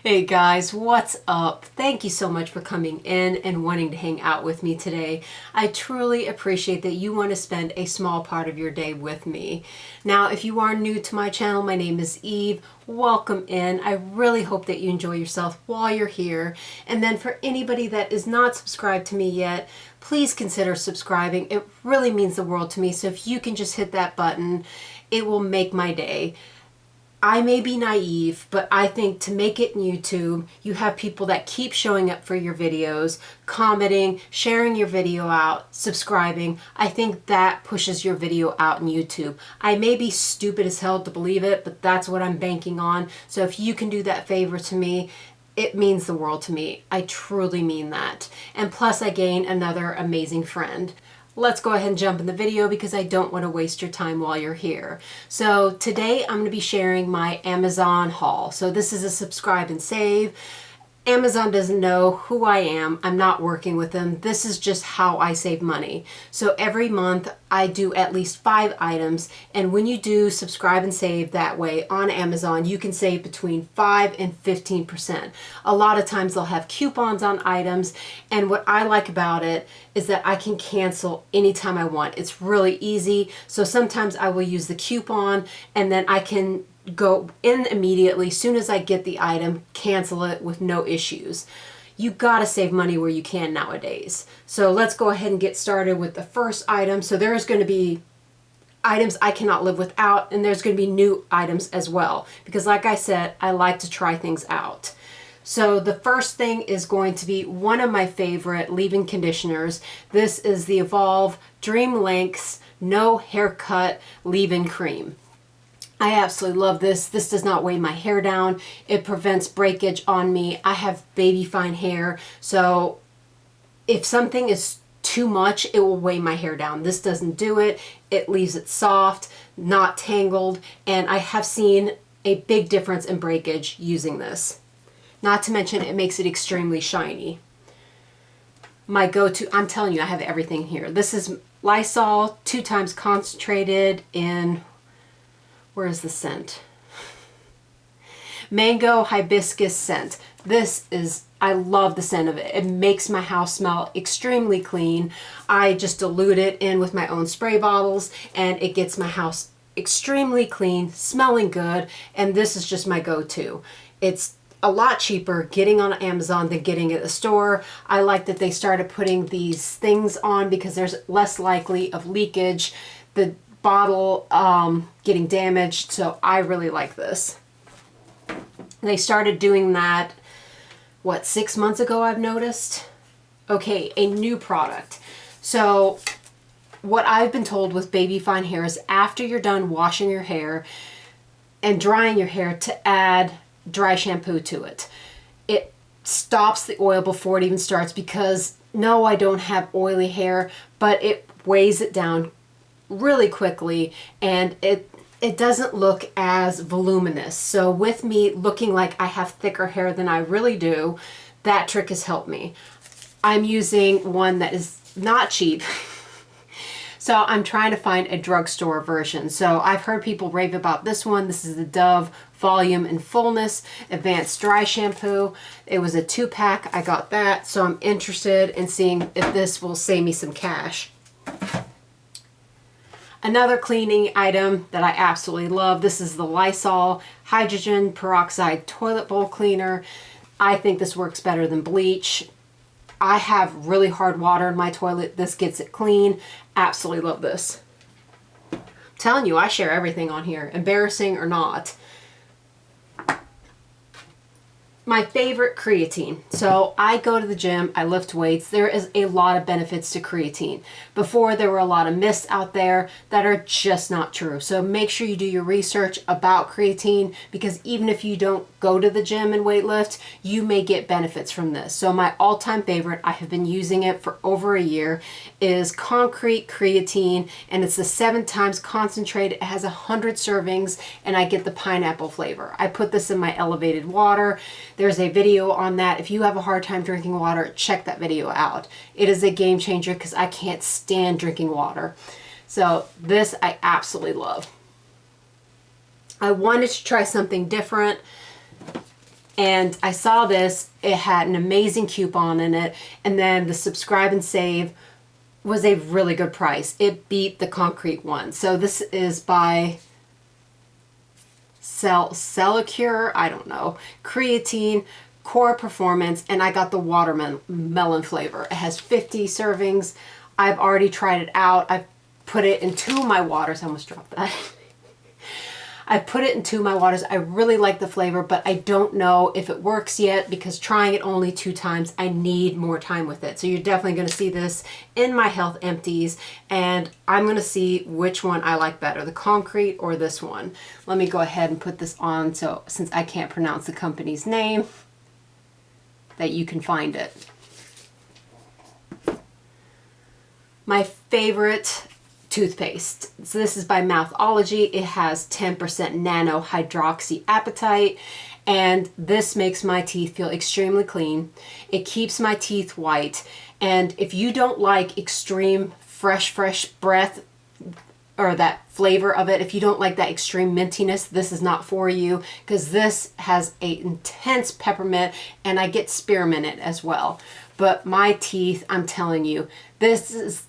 Hey guys, what's up? Thank you so much for coming in and wanting to hang out with me today. I truly appreciate that you want to spend a small part of your day with me. Now, if you are new to my channel, my name is Eve. Welcome in. I really hope that you enjoy yourself while you're here. And then for anybody that is not subscribed to me yet, please consider subscribing. It really means the world to me. So if you can just hit that button, it will make my day. I may be naive, but I think to make it in YouTube, you have people that keep showing up for your videos, commenting, sharing your video out, subscribing. I think that pushes your video out in YouTube. I may be stupid as hell to believe it, but that's what I'm banking on. So if you can do that favor to me, it means the world to me. I truly mean that. And plus I gain another amazing friend. Let's go ahead and jump in the video because I don't want to waste your time while you're here. So today I'm going to be sharing my Amazon haul. So this is a subscribe and save. Amazon doesn't know who I am. I'm not working with them. This is just how I save money. So every month I do at least 5 items. And when you do subscribe and save that way on Amazon, you can save between 5 and 15%. A lot of times they'll have coupons on items. And what I like about it is that I can cancel anytime I want. It's really easy. So sometimes I will use the coupon and then I can go in immediately, soon as I get the item, cancel it with no issues. You gotta save money where you can nowadays. So let's go ahead and get started with the first item. So there's going to be items I cannot live without, and there's going to be new items as well, because like I said, I like to try things out. So the first thing is going to be one of my favorite leave-in conditioners. This is the Evolve Dream Lengths No Haircut Leave-In Cream. I absolutely love this. This does not weigh my hair down. It prevents breakage on me. I have baby fine hair, so if something is too much, it will weigh my hair down. This doesn't do it. It leaves it soft, not tangled, and I have seen a big difference in breakage using this. Not to mention it makes it extremely shiny. My go-to, I'm telling you, I have everything here. This is Lysol 2 times concentrated in, where is the scent? Mango hibiscus scent. This is, I love the scent of it. It makes my house smell extremely clean. I just dilute it in with my own spray bottles and it gets my house extremely clean, smelling good, and this is just my go-to. It's a lot cheaper getting on Amazon than getting at the store. I like that they started putting these things on because there's less likely of leakage. The bottle getting damaged, so I really like this. They started doing that, what, 6 months ago I've noticed? Okay, a new product. So what I've been told with baby fine hair is after you're done washing your hair and drying your hair to add dry shampoo to it. It stops the oil before it even starts because no, I don't have oily hair, but it weighs it down really quickly and it doesn't look as voluminous. So with me looking like I have thicker hair than I really do, that trick has helped me. I'm using one that is not cheap. So I'm trying to find a drugstore version. So I've heard people rave about this one. This is the Dove Volume and Fullness Advanced Dry Shampoo. It was a 2-pack. I got that. So I'm interested in seeing if this will save me some cash. Another cleaning item that I absolutely love, this is the Lysol Hydrogen Peroxide Toilet Bowl Cleaner. I think this works better than bleach. I have really hard water in my toilet. This gets it clean. Absolutely love this. I'm telling you, I share everything on here, embarrassing or not. My favorite, creatine. So I go to the gym, I lift weights. There is a lot of benefits to creatine. Before, there were a lot of myths out there that are just not true. So make sure you do your research about creatine, because even if you don't go to the gym and weight lift, you may get benefits from this. So my all-time favorite, I have been using it for over a year, is Concrete Creatine, and it's the 7 times concentrated. It has 100 servings, and I get the pineapple flavor. I put this in my elevated water. There's a video on that. If you have a hard time drinking water, check that video out. It is a game changer because I can't stand drinking water. So this I absolutely love. I wanted to try something different. And I saw this, it had an amazing coupon in it, and then the subscribe and save was a really good price. It beat the concrete one. So this is by Cellicure, I don't know, creatine, core performance, and I got the watermelon flavor. It has 50 servings. I've already tried it out. I've put it in 2 of my waters. I almost dropped that. I put it in 2 of my waters. I really like the flavor, but I don't know if it works yet because trying it only 2 times, I need more time with it. So you're definitely going to see this in my health empties, and I'm going to see which one I like better, the concrete or this one. Let me go ahead and put this on, so since I can't pronounce the company's name, that you can find it. My favorite toothpaste. So this is by Mouthology. It has 10% nano hydroxyapatite, and this makes my teeth feel extremely clean. It keeps my teeth white, and if you don't like extreme fresh breath or that flavor of it, if you don't like that extreme mintiness, this is not for you, because this has a intense peppermint, and I get spearmint in it as well. But my teeth, I'm telling you, this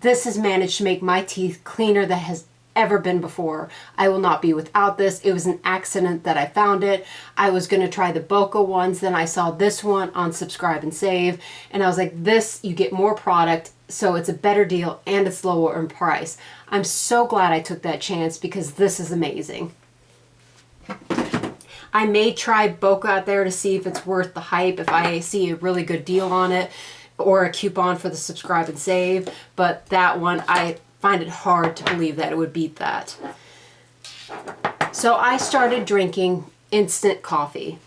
has managed to make my teeth cleaner than has ever been before. I will not be without this. It was an accident that I found it. I was going to try the Boca ones, then I saw this one on Subscribe and Save, and I was like, this, you get more product, so it's a better deal and it's lower in price. I'm so glad I took that chance because this is amazing. I may try Boca out there to see if it's worth the hype, if I see a really good deal on it, or a coupon for the Subscribe and Save, but that one, I find it hard to believe that it would beat that. So I started drinking instant coffee.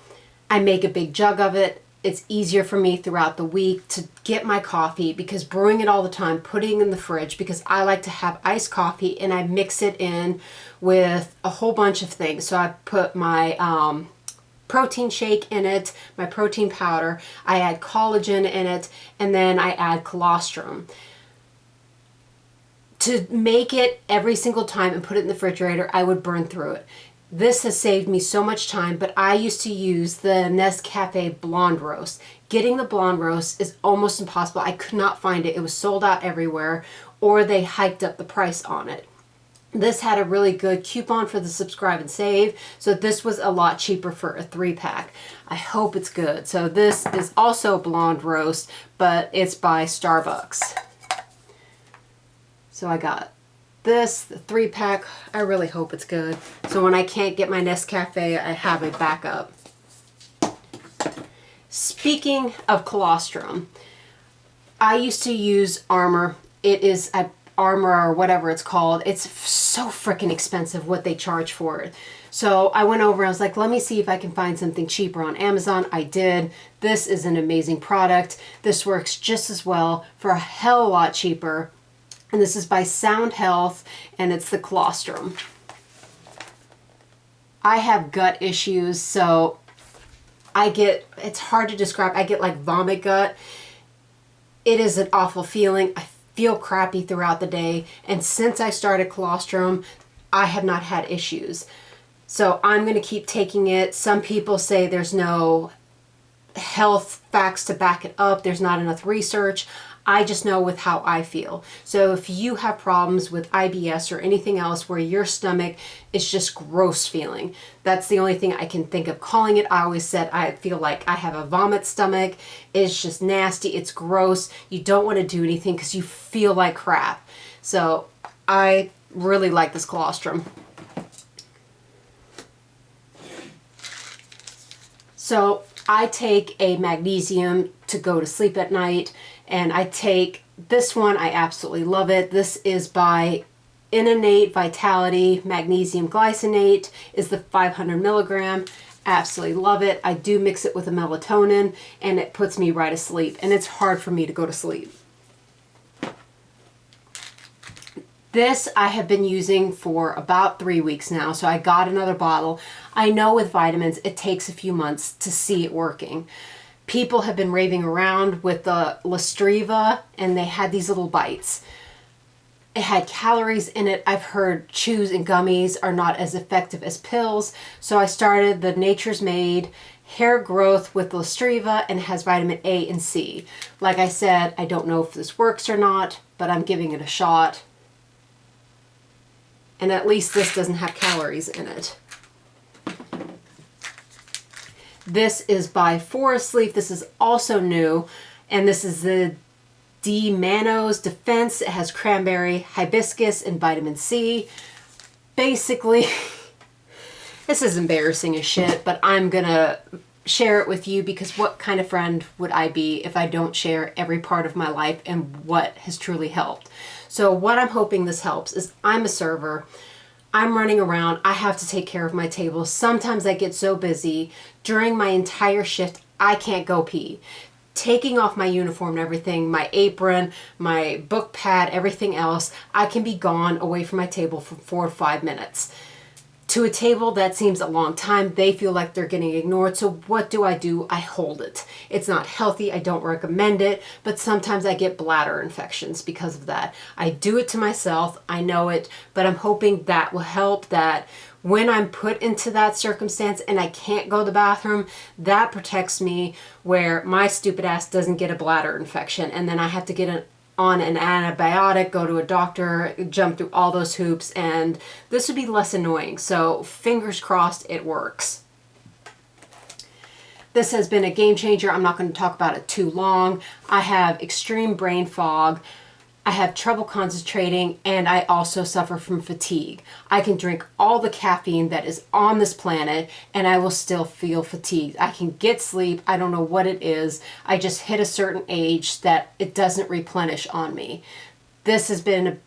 I make a big jug of it. It's easier for me throughout the week to get my coffee because brewing it all the time, putting it in the fridge, because I like to have iced coffee and I mix it in with a whole bunch of things. So I put my protein shake in it, my protein powder, I add collagen in it, and then I add colostrum. To make it every single time and put it in the refrigerator, I would burn through it. This has saved me so much time, but I used to use the Nescafe Blonde Roast. Getting the Blonde Roast is almost impossible. I could not find it. It was sold out everywhere, or they hiked up the price on it. This had a really good coupon for the Subscribe and Save, so this was a lot cheaper for a 3-pack. I hope it's good. So this is also Blonde Roast, but it's by Starbucks. So I got this, the 3-pack. I really hope it's good. So when I can't get my Nescafe, I have a backup. Speaking of colostrum, I used to use Armor. It is a Armor or whatever it's called. It's so freaking expensive what they charge for it. So I went over, I was like, let me see if I can find something cheaper on Amazon. I did. This is an amazing product. This works just as well for a hell of a lot cheaper. And this is by Sound Health, and it's the colostrum. I have gut issues, so it's hard to describe. I get like vomit gut. It is an awful feeling. I feel crappy throughout the day, and since I started colostrum, I have not had issues. So I'm going to keep taking it. Some people say there's no health facts to back it up. There's not enough research. I just know with how I feel. So if you have problems with IBS or anything else where your stomach is just gross feeling, that's the only thing I can think of calling it. I always said I feel like I have a vomit stomach. It's just nasty. It's gross. You don't want to do anything because you feel like crap. So I really like this colostrum. So I take a magnesium to go to sleep at night, and I take this one. I absolutely love it. This is by Innate Vitality. Magnesium glycinate is the 500 milligram. Absolutely love it. I do mix it with a melatonin, and it puts me right asleep, and it's hard for me to go to sleep. This I have been using for about 3 weeks now, so I got another bottle. I know with vitamins it takes a few months to see it working. People have been raving around with the Listriva, and they had these little bites. It had calories in it. I've heard chews and gummies are not as effective as pills, so I started the Nature's Made hair growth with Listriva, and it has vitamin A and C. Like I said, I don't know if this works or not, but I'm giving it a shot. And at least this doesn't have calories in it. This is by Forest Leaf. This is also new, and this is the D-Mannose Defense. It has cranberry, hibiscus, and vitamin C. Basically, this is embarrassing as shit, but I'm gonna share it with you because what kind of friend would I be if I don't share every part of my life and what has truly helped? So what I'm hoping this helps is I'm a server. I'm running around. I have to take care of my table. Sometimes I get so busy during my entire shift, I can't go pee. Taking off my uniform and everything, my apron, my book pad, everything else, I can be gone away from my table for 4 or 5 minutes. To a table, that seems a long time. They feel like they're getting ignored. So what do? I hold it. It's not healthy. I don't recommend it, but sometimes I get bladder infections because of that. I do it to myself. I know it, but I'm hoping that will help, that when I'm put into that circumstance and I can't go to the bathroom, that protects me where my stupid ass doesn't get a bladder infection. And then I have to get on an antibiotic, go to a doctor, jump through all those hoops, and this would be less annoying. So fingers crossed it works. This has been a game changer. I'm not going to talk about it too long. I have extreme brain fog. I have trouble concentrating, and I also suffer from fatigue. I can drink all the caffeine that is on this planet and I will still feel fatigued. I can get sleep. I don't know what it is. I just hit a certain age that it doesn't replenish on me. This has been a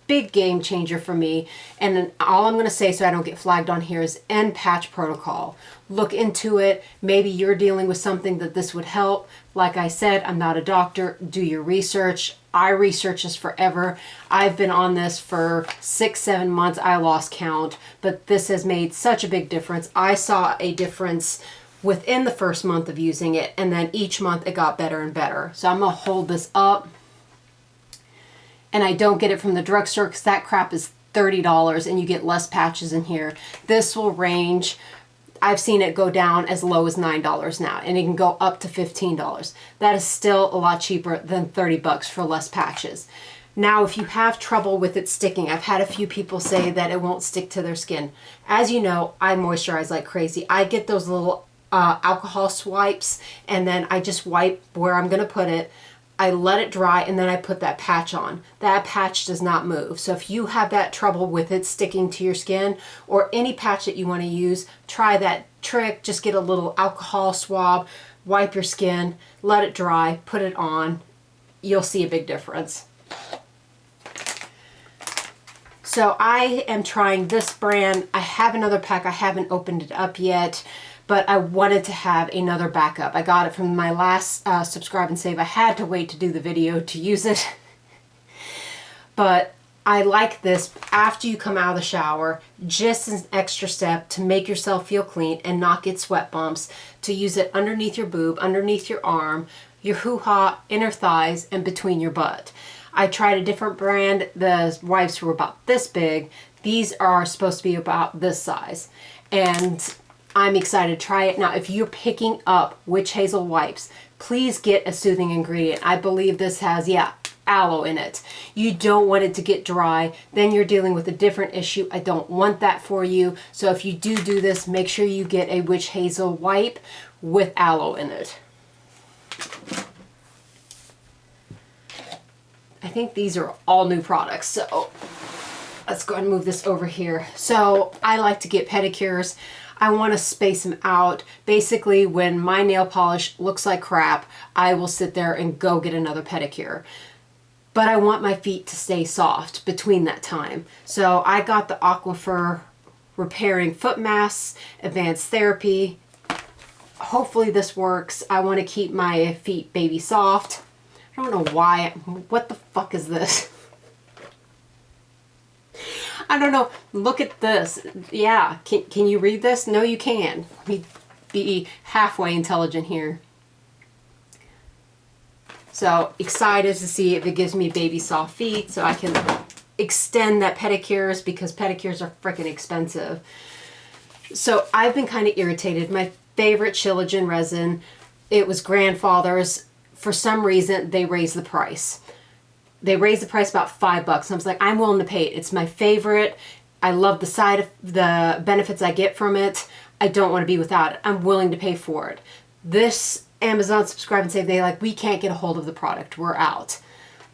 big game changer for me, and all I'm going to say so I don't get flagged on here is End Patch Protocol. Look into it. Maybe you're dealing with something that this would help. Like I said, I'm not a doctor. Do your research. I research this forever. I've been on this for 6-7 months. I lost count, but this has made such a big difference. I saw a difference within the first month of using it, and then each month it got better and better. So I'm going to hold this up. And I don't get it from the drugstore because that crap is $30 and you get less patches in here. This will range, I've seen it go down as low as $9 now, and it can go up to $15. That is still a lot cheaper than 30 bucks for less patches. Now, if you have trouble with it sticking, I've had a few people say that it won't stick to their skin. As you know, I moisturize like crazy. I get those little alcohol swipes, and then I just wipe where I'm going to put it. I let it dry, and then I put that patch on. That patch does not move. So if you have that trouble with it sticking to your skin, or any patch that you want to use, try that trick. Just get a little alcohol swab, wipe your skin, let it dry, put it on. You'll see a big difference. So I am trying this brand. I have another pack. I haven't opened it up yet, but I wanted to have another backup. I got it from my last subscribe and save. I had to wait to do the video to use it. But I like this after you come out of the shower, just an extra step to make yourself feel clean and not get sweat bumps, to use it underneath your boob, underneath your arm, your hoo-ha, inner thighs, and between your butt. I tried a different brand. The wipes were about this big. These are supposed to be about this size. And I'm excited to try it. Now, if you're picking up Witch Hazel wipes, please get a soothing ingredient. I believe this has, aloe in it. You don't want it to get dry. Then you're dealing with a different issue. I don't want that for you. So if you do this, make sure you get a Witch Hazel wipe with aloe in it. I think these are all new products. So let's go ahead and move this over here. So I like to get pedicures. I want to space them out. Basically, when my nail polish looks like crap, I will sit there and go get another pedicure. But I want my feet to stay soft between that time. So I got the Aquaphor Repairing Foot Masks, Advanced Therapy. Hopefully this works. I want to keep my feet baby soft. I don't know why. What the fuck is this? I don't know. Look at this. Yeah. Can you read this? No, you can. Let me be halfway intelligent here. So excited to see if it gives me baby soft feet so I can extend that pedicures, because pedicures are freaking expensive. So I've been kind of irritated. My favorite Shilajit resin. It was grandfather's. For some reason, they raised the price. They raised the price about $5. And I was like, I'm willing to pay it. It's my favorite. I love the benefits I get from it. I don't want to be without it. I'm willing to pay for it. This Amazon Subscribe and Save, they like, we can't get a hold of the product. We're out.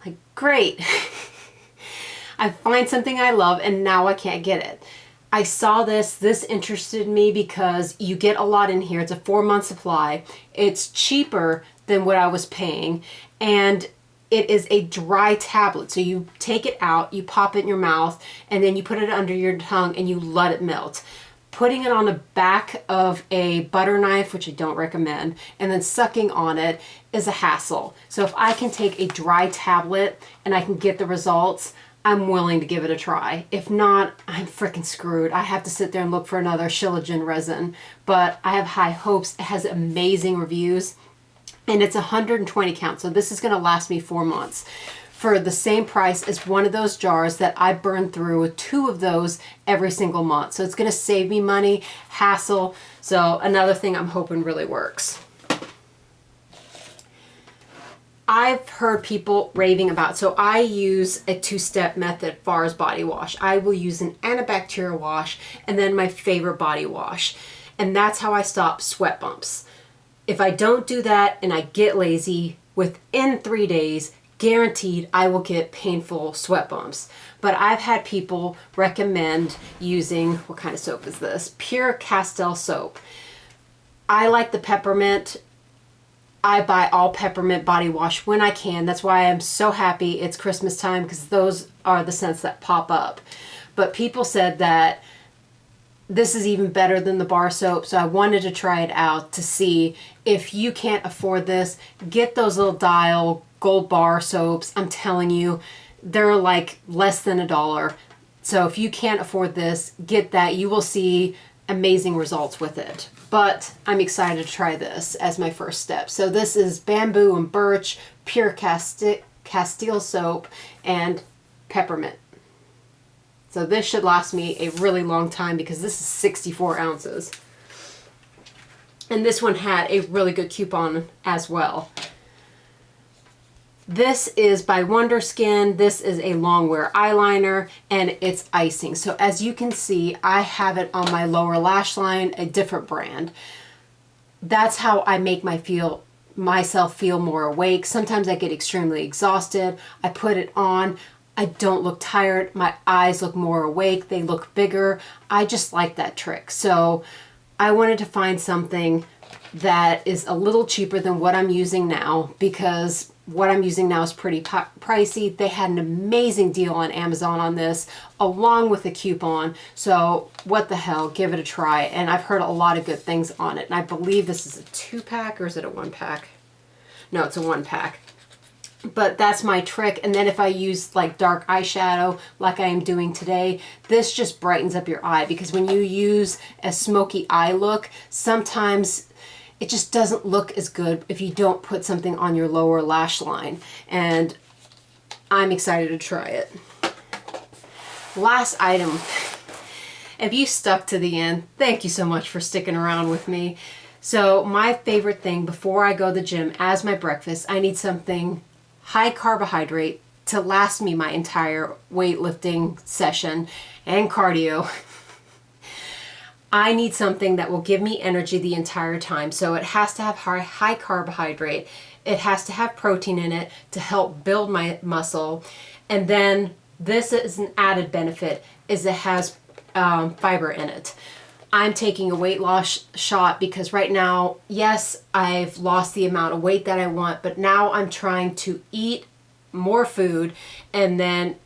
Like, great. I find something I love and now I can't get it. I saw this interested me because you get a lot in here. It's a 4-month supply. It's cheaper than what I was paying, and it is a dry tablet. So you take it out, you pop it in your mouth, and then you put it under your tongue and you let it melt. Putting it on the back of a butter knife, which I don't recommend, and then sucking on it is a hassle. So if I can take a dry tablet and I can get the results, I'm willing to give it a try. If not, I'm freaking screwed. I have to sit there and look for another Shilajit resin. But I have high hopes. It has amazing reviews. And it's 120 count. So this is going to last me 4 months. For the same price as one of those jars that I burn through with 2 of those every single month. So it's going to save me money, hassle. So another thing I'm hoping really works. I've heard people raving about, so I use a 2-step method as far as body wash. I will use an antibacterial wash and then my favorite body wash. And that's how I stop sweat bumps. If I don't do that and I get lazy, within 3 days, guaranteed I will get painful sweat bumps. But I've had people recommend using, what kind of soap is this? Pure Castile soap. I like the peppermint. I buy all peppermint body wash when I can. That's why I'm so happy it's Christmas time, because those are the scents that pop up. But people said that this is even better than the bar soap, so I wanted to try it out to see if you can't afford this. Get those little Dial gold bar soaps. I'm telling you, they're like less than $1. So if you can't afford this, get that. You will see amazing results with it. But I'm excited to try this as my first step. So this is bamboo and birch, pure Castile soap, and peppermint. So this should last me a really long time because this is 64 ounces. And this one had a really good coupon as well. This is by Wonderskin. This is a long wear eyeliner and it's icing. So as you can see, I have it on my lower lash line, a different brand. That's how I make myself feel more awake. Sometimes I get extremely exhausted. I put it on. I don't look tired. My eyes look more awake. They look bigger. I just like that trick. So I wanted to find something that is a little cheaper than what I'm using now, because what I'm using now is pretty pricey. They had an amazing deal on Amazon on this, along with a coupon. So what the hell, give it a try. And I've heard a lot of good things on it. And I believe this is a 2-pack, or is it a 1-pack? No, it's a 1-pack. But that's my trick. And then if I use like dark eyeshadow like I am doing today, this just brightens up your eye, because when you use a smoky eye look, sometimes it just doesn't look as good if you don't put something on your lower lash line. And I'm excited to try it. Last item. If you stuck to the end, thank you so much for sticking around with me. So my favorite thing before I go to the gym as my breakfast, I need something high carbohydrate to last me my entire weightlifting session and cardio. I need something that will give me energy the entire time. So it has to have high carbohydrate. It has to have protein in it to help build my muscle. And then this is an added benefit, is it has fiber in it. I'm taking a weight loss shot because right now, yes, I've lost the amount of weight that I want, but now I'm trying to eat more food and then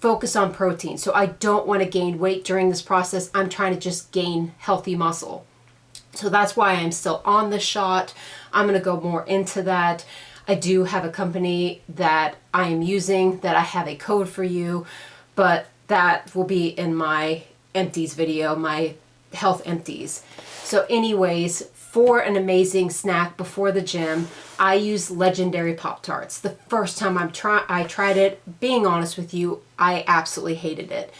focus on protein. So I don't want to gain weight during this process. I'm trying to just gain healthy muscle. So that's why I'm still on the shot. I'm going to go more into that. I do have a company that I am using that I have a code for you, but that will be in my empties video, my health empties. So anyways, for an amazing snack before the gym, I use Legendary Pop-Tarts. The first time I tried it, being honest with you, I absolutely hated it.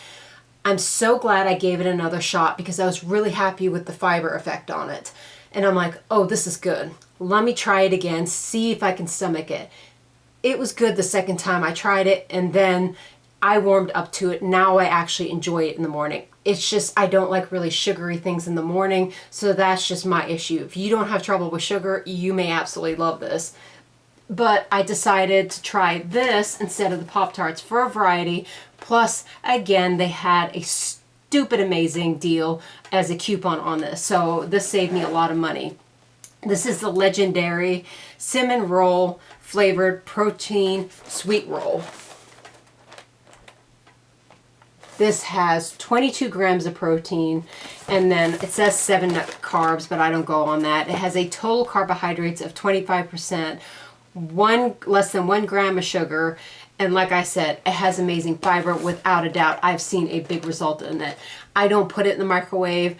I'm so glad I gave it another shot because I was really happy with the fiber effect on it. And I'm like, oh, this is good. Let me try it again, see if I can stomach it. It was good the second time I tried it, and then I warmed up to it. Now I actually enjoy it in the morning. It's just, I don't like really sugary things in the morning, so that's just my issue. If you don't have trouble with sugar, you may absolutely love this. But I decided to try this instead of the Pop-Tarts for a variety. Plus, again, they had a stupid amazing deal as a coupon on this. So this saved me a lot of money. This is the legendary cinnamon roll flavored protein sweet roll. This has 22 grams of protein, and then it says 7 carbs, but I don't go on that. It has a total carbohydrates of 25%, less than 1 gram of sugar, and like I said, it has amazing fiber. Without a doubt, I've seen a big result in it. I don't put it in the microwave.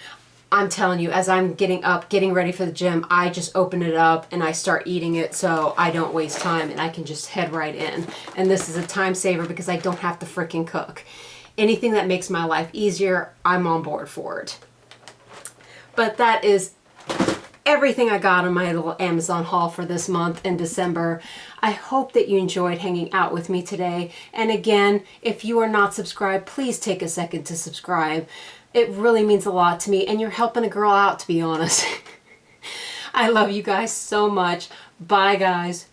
I'm telling you, as I'm getting up, getting ready for the gym, I just open it up and I start eating it so I don't waste time and I can just head right in. And this is a time saver because I don't have to freaking cook. Anything that makes my life easier, I'm on board for it. But that is everything I got on my little Amazon haul for this month in December. I hope that you enjoyed hanging out with me today. And again, if you are not subscribed, please take a second to subscribe. It really means a lot to me, and you're helping a girl out, to be honest. I love you guys so much. Bye, guys.